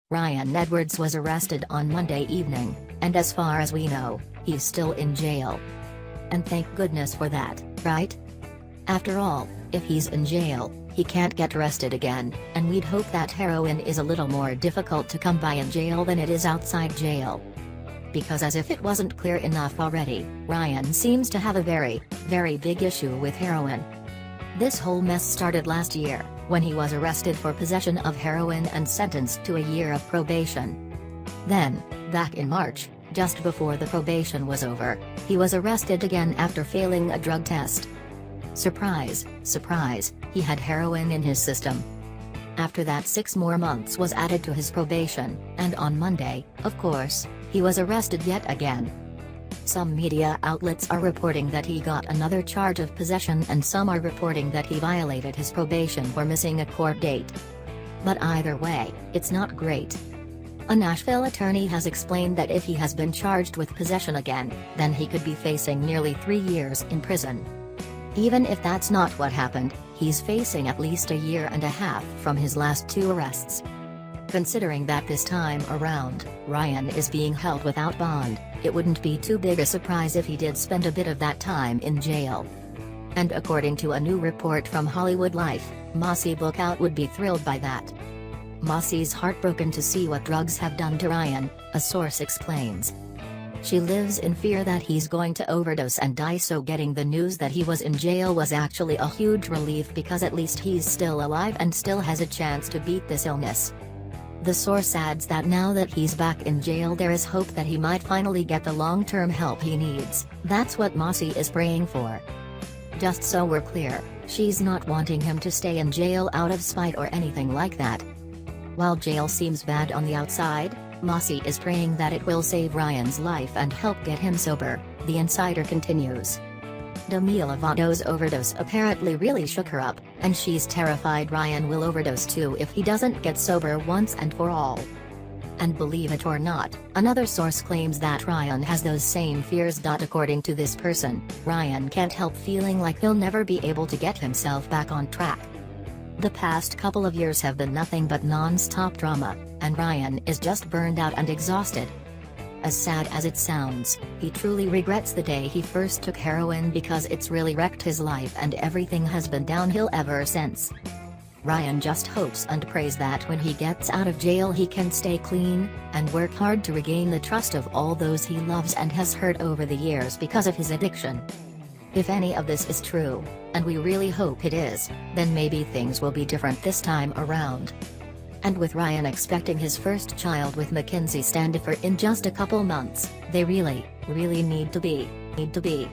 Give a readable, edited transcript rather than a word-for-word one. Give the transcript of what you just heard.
Ryan Edwards was arrested on Monday evening, and as far as we know, he's still in jail. And thank goodness for that, right? After all, if he's in jail, he can't get arrested again, and we'd hope that heroin is a little more difficult to come by in jail than it is outside jail. Because as if it wasn't clear enough already, Ryan seems to have a very, very big issue with heroin. This whole mess started last year, when he was arrested for possession of heroin and sentenced to a year of probation. Then, back in March, just before the probation was over, he was arrested again after failing a drug test. Surprise, surprise, he had heroin in his system. After that, 6 more months was added to his probation, and on Monday, of course, he was arrested yet again. Some media outlets are reporting that he got another charge of possession, and some are reporting that he violated his probation for missing a court date. But either way, it's not great. A Nashville attorney has explained that if he has been charged with possession again, then he could be facing nearly 3 years in prison. Even if that's not what happened, he's facing at least a year and a half from his last 2 arrests. Considering that this time around, Ryan is being held without bond, it wouldn't be too big a surprise if he did spend a bit of that time in jail. And according to a new report from Hollywood Life, Maci Bookout would be thrilled by that. Maci's heartbroken to see what drugs have done to Ryan, a source explains. She lives in fear that he's going to overdose and die, so getting the news that he was in jail was actually a huge relief, because at least he's still alive and still has a chance to beat this illness. The source adds that now that he's back in jail, there is hope that he might finally get the long-term help he needs. That's what Maci is praying for. Just so we're clear, she's not wanting him to stay in jail out of spite or anything like that. While jail seems bad on the outside, Maci is praying that it will save Ryan's life and help get him sober, the insider continues. Demi Lovato's overdose apparently really shook her up, and she's terrified Ryan will overdose too if he doesn't get sober once and for all. And believe it or not, another source claims that Ryan has those same fears. According to this person, Ryan can't help feeling like he'll never be able to get himself back on track. The past couple of years have been nothing but non-stop drama, and Ryan is just burned out and exhausted. As sad as it sounds, he truly regrets the day he first took heroin, because it's really wrecked his life and everything has been downhill ever since. Ryan just hopes and prays that when he gets out of jail he can stay clean, and work hard to regain the trust of all those he loves and has hurt over the years because of his addiction. If any of this is true, and we really hope it is, then maybe things will be different this time around. And with Ryan expecting his first child with Mackenzie Standifer in just a couple months, they really, really need to be.